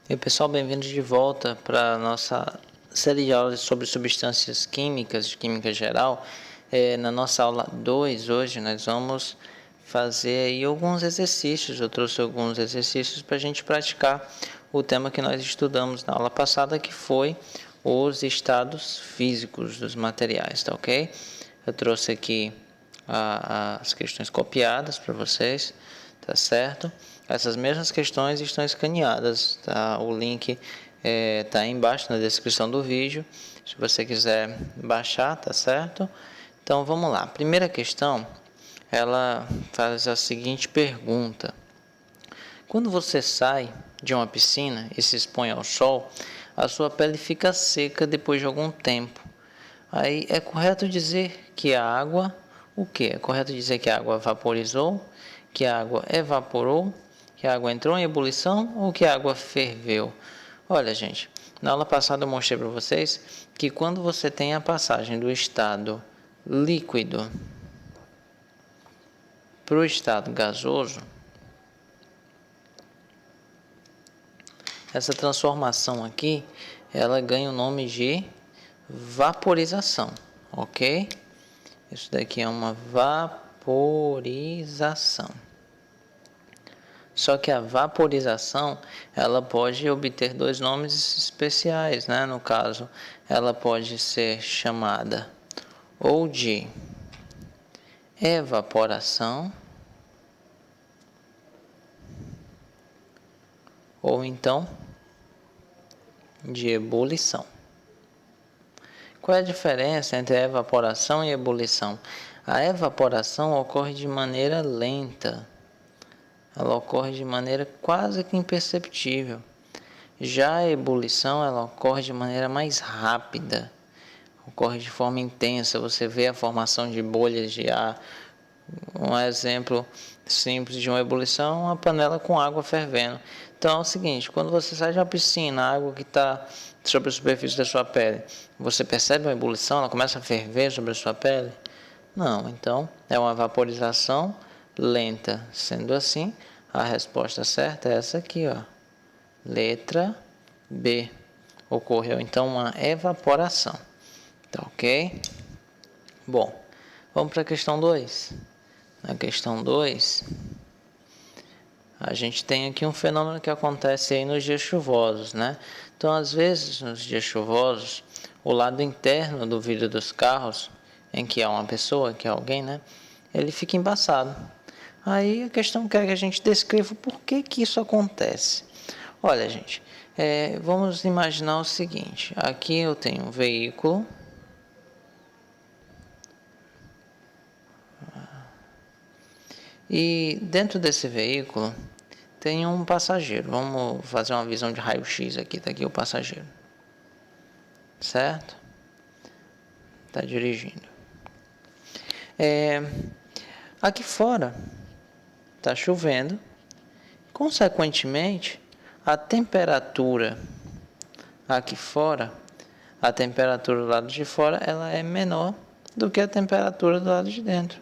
E aí, pessoal, bem-vindos de volta para a nossa série de aulas sobre substâncias químicas, de química geral. Na nossa aula 2, hoje, nós vamos fazer aí alguns exercícios. Eu trouxe alguns exercícios para a gente praticar o tema que nós estudamos na aula passada, que foi os estados físicos dos materiais, tá ok? Eu trouxe aqui as questões copiadas para vocês, tá certo? Essas mesmas questões estão escaneadas, tá? O link tá aí embaixo na descrição do vídeo, se você quiser baixar, tá certo? Então vamos lá. A primeira questão, ela faz a seguinte pergunta: quando você sai de uma piscina e se expõe ao sol, a sua pele fica seca depois de algum tempo. Aí é correto dizer que a água, o que? É correto dizer que a água vaporizou, que a água evaporou, que a água entrou em ebulição ou que a água ferveu? Olha, gente, na aula passada eu mostrei para vocês que quando você tem a passagem do estado líquido para o estado gasoso, essa transformação aqui, ela ganha o nome de vaporização, ok? Isso daqui é uma vaporização. Só que a vaporização, ela pode obter dois nomes especiais, né? No caso, ela pode ser chamada ou de evaporação, ou então de ebulição. Qual é a diferença entre a evaporação e a ebulição? A evaporação ocorre de maneira lenta, ela ocorre de maneira quase que imperceptível. Já a ebulição, ela ocorre de maneira mais rápida, ocorre de forma intensa, você vê a formação de bolhas de ar. Um exemplo simples de uma ebulição é uma panela com água fervendo. Então é o seguinte, quando você sai de uma piscina, a água que está sobre a superfície da sua pele, você percebe uma ebulição, ela começa a ferver sobre a sua pele? Não, então é uma vaporização lenta. Sendo assim, a resposta certa é essa aqui, ó. Letra B. Ocorreu então uma evaporação. Tá ok? Bom, vamos para a questão 2. Na questão 2, a gente tem aqui um fenômeno que acontece aí nos dias chuvosos, né? Então, às vezes, nos dias chuvosos, o lado interno do vidro dos carros, em que há uma pessoa, que é alguém, né? Ele fica embaçado. Aí a questão quer que a gente descreva o porquê que isso acontece. Olha, gente, vamos imaginar o seguinte. Aqui eu tenho um veículo. E dentro desse veículo tem um passageiro. Vamos fazer uma visão de raio-x aqui. Está aqui o passageiro. Certo? Está dirigindo. Aqui fora está chovendo. Consequentemente, a temperatura aqui fora, a temperatura do lado de fora, ela é menor do que a temperatura do lado de dentro.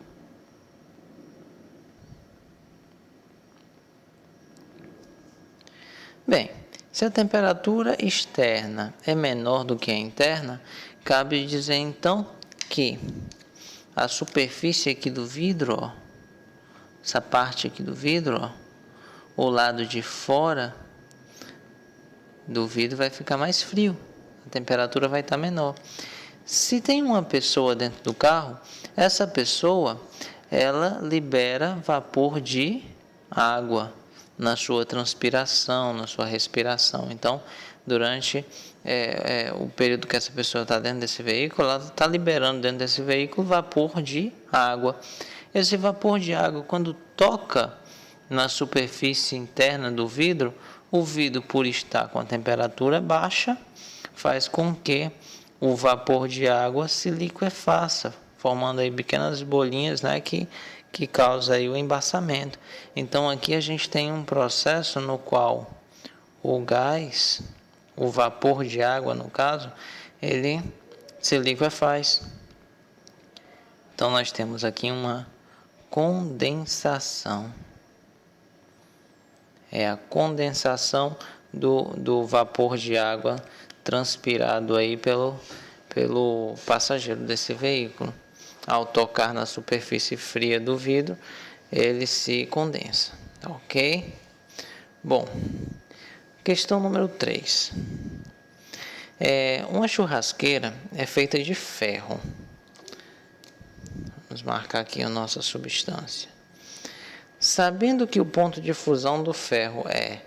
Bem, se a temperatura externa é menor do que a interna, cabe dizer então que a superfície aqui do vidro, ó, essa parte aqui do vidro, ó, o lado de fora do vidro vai ficar mais frio, a temperatura vai estar menor. Se tem uma pessoa dentro do carro, essa pessoa ela libera vapor de água na sua transpiração, na sua respiração. Então, durante o período que essa pessoa está dentro desse veículo, ela está liberando dentro desse veículo vapor de água. Esse vapor de água, quando toca na superfície interna do vidro, o vidro, por estar com a temperatura baixa, faz com que o vapor de água se liquefaça, formando aí pequenas bolinhas, né, que causa aí o embaçamento. Então aqui a gente tem um processo no qual o gás, o vapor de água no caso, ele se liquefaz. Então nós temos aqui uma condensação. É a condensação do vapor de água transpirado aí pelo passageiro desse veículo. Ao tocar na superfície fria do vidro, ele se condensa, ok? Bom, questão número 3. Uma churrasqueira é feita de ferro. Vamos marcar aqui a nossa substância. Sabendo que o ponto de fusão do ferro é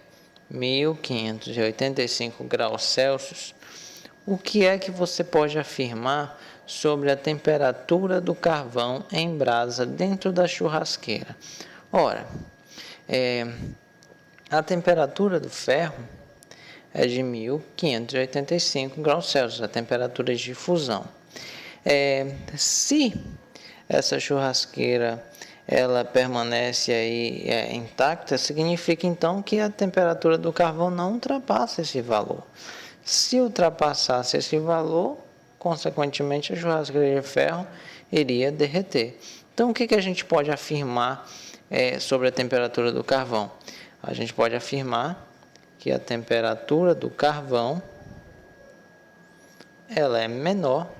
1585 graus Celsius, o que é que você pode afirmar sobre a temperatura do carvão em brasa dentro da churrasqueira? Ora, a temperatura do ferro é de 1585 graus Celsius, a temperatura de fusão. Se essa churrasqueira ela permanece aí intacta, significa então que a temperatura do carvão não ultrapassa esse valor. Se ultrapassasse esse valor, consequentemente a churrasqueira de ferro iria derreter. Então o que a gente pode afirmar sobre a temperatura do carvão? A gente pode afirmar que a temperatura do carvão ela é menor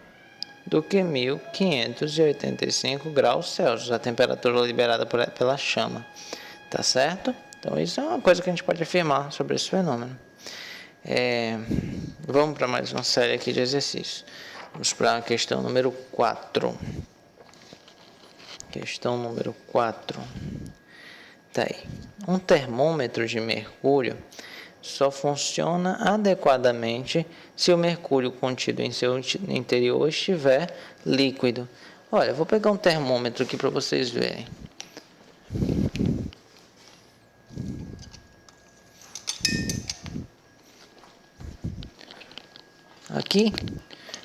do que 1585 graus Celsius, a temperatura liberada pela chama, tá certo? Então isso é uma coisa que a gente pode afirmar sobre esse fenômeno. Vamos para mais uma série aqui de exercícios. Vamos para a questão número 4. Questão número 4. Tá aí. Um termômetro de mercúrio só funciona adequadamente se o mercúrio contido em seu interior estiver líquido. Olha, eu vou pegar um termômetro aqui para vocês verem. Aqui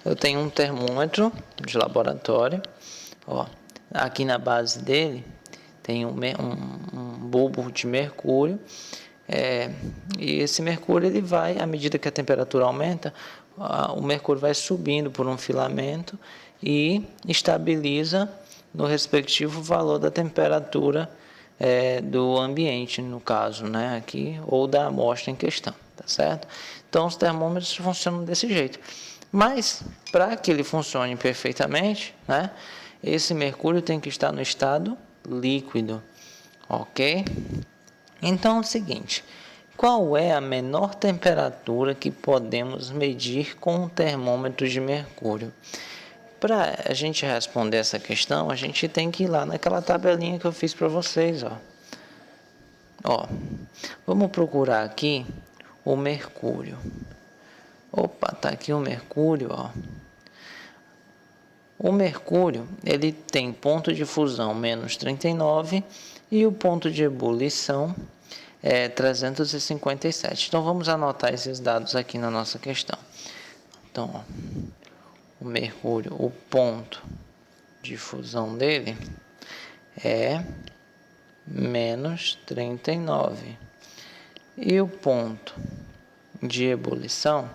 eu tenho um termômetro de laboratório. Aqui na base dele tem um bulbo de mercúrio. E esse mercúrio ele vai, à medida que a temperatura aumenta, o mercúrio vai subindo por um filamento e estabiliza no respectivo valor da temperatura do ambiente, no caso, né, aqui, ou da amostra em questão, tá certo? Então os termômetros funcionam desse jeito. Mas para que ele funcione perfeitamente, né, esse mercúrio tem que estar no estado líquido, ok? Então é o seguinte, qual é a menor temperatura que podemos medir com um termômetro de mercúrio? Para a gente responder essa questão, a gente tem que ir lá naquela tabelinha que eu fiz para vocês. Vamos procurar aqui o mercúrio. Opa, tá aqui o mercúrio. O mercúrio ele tem ponto de fusão menos 39 e o ponto de ebulição é 357. Então vamos anotar esses dados aqui na nossa questão. Então, o mercúrio, o ponto de fusão dele é menos 39 e o ponto de ebulição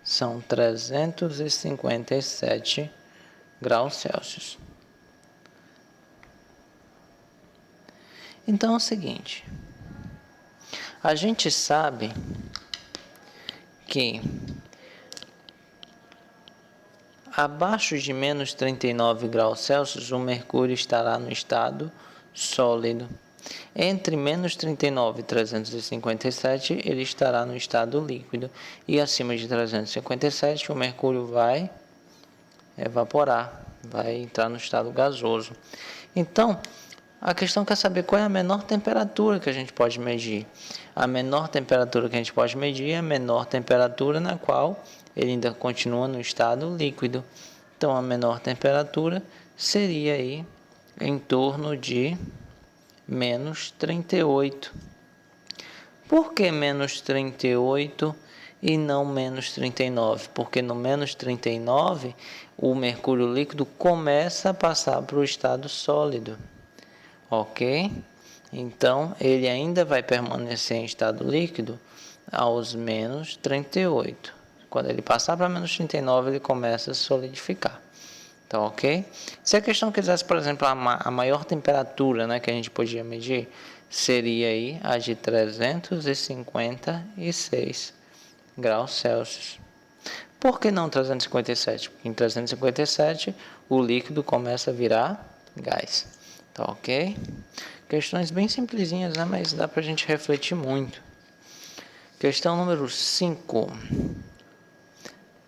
são 357 graus Celsius. Então é o seguinte, a gente sabe que abaixo de menos 39 graus Celsius o mercúrio estará no estado sólido. Entre menos 39 e 357 ele estará no estado líquido e acima de 357 o mercúrio vai evaporar, vai entrar no estado gasoso. Então, a questão quer saber qual é a menor temperatura que a gente pode medir. A menor temperatura que a gente pode medir é a menor temperatura na qual ele ainda continua no estado líquido. Então, a menor temperatura seria aí em torno de menos 38. Por que menos 38 e não menos 39? Porque no menos 39 o mercúrio líquido começa a passar para o estado sólido. Ok? Então, ele ainda vai permanecer em estado líquido aos menos 38. Quando ele passar para menos 39, ele começa a solidificar. Tá ok? Se a questão quisesse, por exemplo, a maior temperatura, né, que a gente podia medir, seria aí a de 356 graus Celsius. Por que não 357? Porque em 357 o líquido começa a virar gás. Tá ok? Questões bem simplesinhas, né? Mas dá pra gente refletir muito. Questão número 5.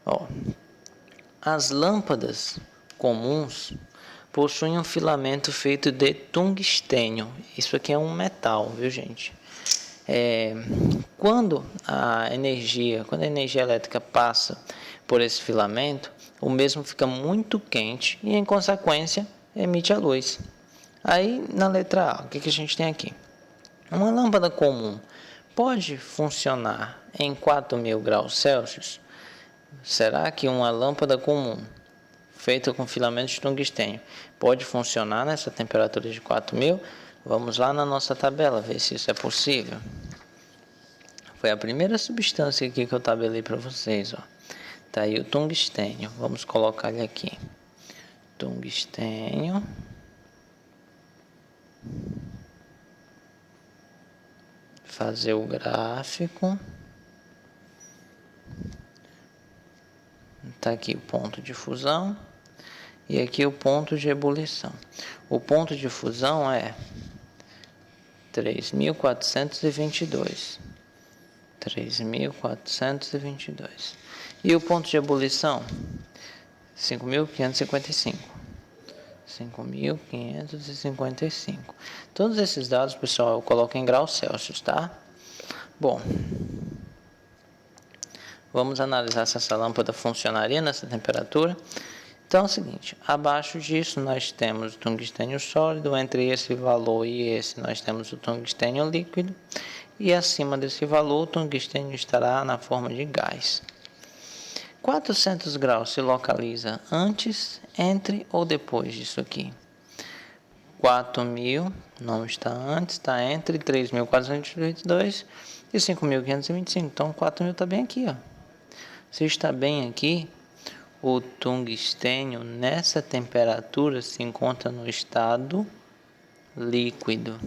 Ó, as lâmpadas comuns possuem um filamento feito de tungstênio. Isso aqui é um metal, viu, gente? Quando a energia elétrica passa por esse filamento, o mesmo fica muito quente e, em consequência, emite a luz. Aí, na letra A, o que a gente tem aqui? Uma lâmpada comum pode funcionar em 4.000 graus Celsius? Será que uma lâmpada comum, feita com filamento de tungstênio, pode funcionar nessa temperatura de 4.000? Vamos lá na nossa tabela, ver se isso é possível. Foi a primeira substância aqui que eu tabelei para vocês, ó. Tá aí o tungstênio. Vamos colocar ele aqui. Tungstênio. Fazer o gráfico. Tá aqui o ponto de fusão e aqui o ponto de ebulição. O ponto de fusão é 3.422. 3.422. E o ponto de ebulição? 5.555. 5.555. Todos esses dados, pessoal, eu coloco em graus Celsius, tá? Bom, vamos analisar se essa lâmpada funcionaria nessa temperatura. Então é o seguinte, abaixo disso nós temos o tungstênio sólido, entre esse valor e esse nós temos o tungstênio líquido, e acima desse valor o tungstênio estará na forma de gás. 400 graus se localiza antes, entre ou depois disso aqui? 4.000 não está antes, está entre 3.422 e 5.525. Então 4.000 está bem aqui, ó. Se está bem aqui, o tungstênio nessa temperatura se encontra no estado líquido,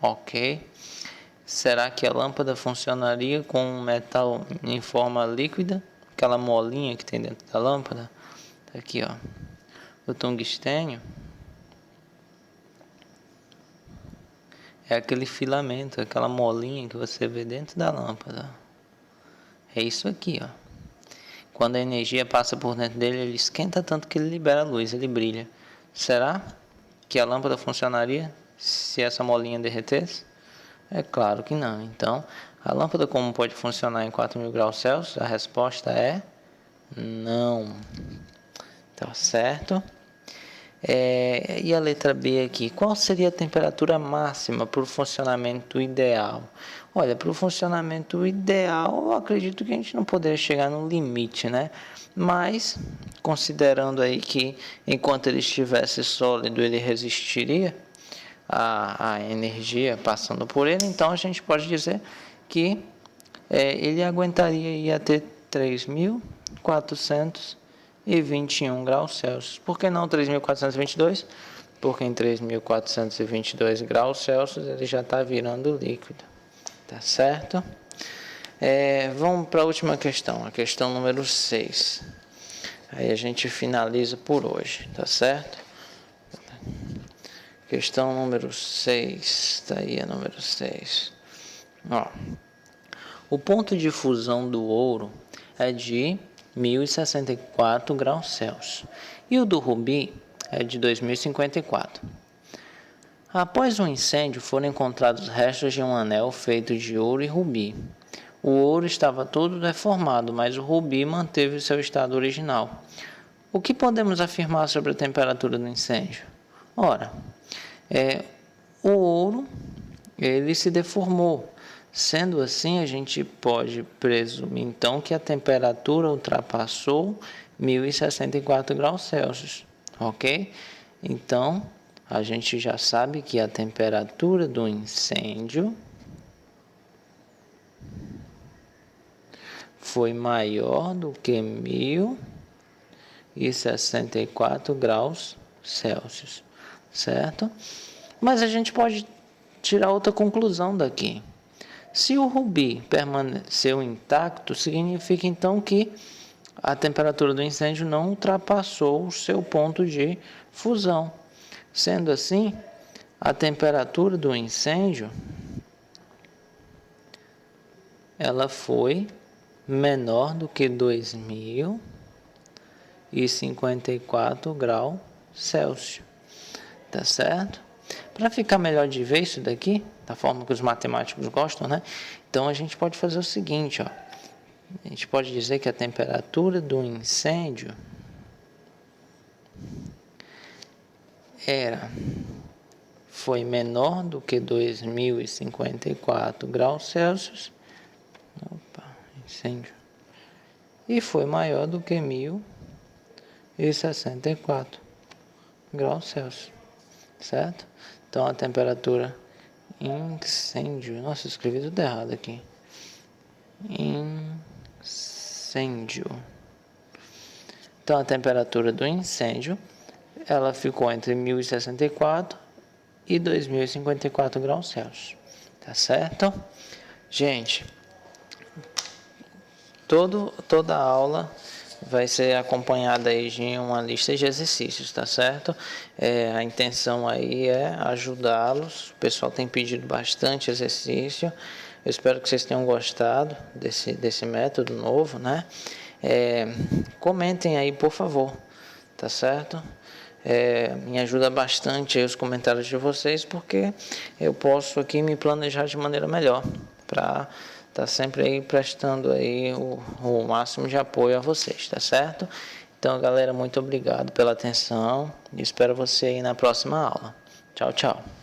ok? Será que a lâmpada funcionaria com um metal em forma líquida? Aquela molinha que tem dentro da lâmpada? Tá aqui, ó. O tungstênio é aquele filamento, aquela molinha que você vê dentro da lâmpada. É isso aqui, ó. Quando a energia passa por dentro dele, ele esquenta tanto que ele libera a luz, ele brilha. Será que a lâmpada funcionaria se essa molinha derretesse? É claro que não. Então, a lâmpada como pode funcionar em 4.000 graus Celsius? A resposta é não. Tá certo? E a letra B aqui? Qual seria a temperatura máxima para o funcionamento ideal? Olha, para o funcionamento ideal, eu acredito que a gente não poderia chegar no limite, né? Mas, considerando aí que enquanto ele estivesse sólido, ele resistiria a energia passando por ele, então a gente pode dizer que ele aguentaria ir até 3.421 graus Celsius. Por que não 3.422? Porque em 3.422 graus Celsius ele já está virando líquido. Tá certo? Vamos para a última questão, a questão número 6. Aí a gente finaliza por hoje, tá certo? Questão número 6, tá aí a número 6. Ó, o ponto de fusão do ouro é de 1.064 graus Celsius e o do rubi é de 2.054. Após um incêndio foram encontrados restos de um anel feito de ouro e rubi. O ouro estava todo deformado, mas o rubi manteve seu estado original. O que podemos afirmar sobre a temperatura do incêndio? Ora, o ouro ele se deformou. Sendo assim, a gente pode presumir então que a temperatura ultrapassou 1.064 graus Celsius, ok? Então, a gente já sabe que a temperatura do incêndio foi maior do que e 64 graus Celsius, certo? Mas a gente pode tirar outra conclusão daqui. Se o rubi permaneceu intacto, significa então que a temperatura do incêndio não ultrapassou o seu ponto de fusão. Sendo assim, a temperatura do incêndio ela foi menor do que 2054 graus Celsius, tá certo? Para ficar melhor de ver isso daqui, da forma que os matemáticos gostam, né? Então a gente pode fazer o seguinte, ó. A gente pode dizer que a temperatura do incêndio foi menor do que 2054 graus Celsius. Incêndio. E foi maior do que 1064 graus Celsius, certo? Então a temperatura incêndio, nossa, eu escrevi tudo errado aqui. Incêndio. Então a temperatura do incêndio ela ficou entre 1064 e 2054 graus Celsius, tá certo? Gente, toda a aula vai ser acompanhada aí de uma lista de exercícios, tá certo? A intenção aí é ajudá-los. O pessoal tem pedido bastante exercício. Eu espero que vocês tenham gostado desse método novo, né? Comentem aí, por favor, tá certo? Me ajuda bastante aí os comentários de vocês, porque eu posso aqui me planejar de maneira melhor para tá sempre aí prestando aí o máximo de apoio a vocês, tá certo? Então, galera, muito obrigado pela atenção e espero você aí na próxima aula. Tchau, tchau.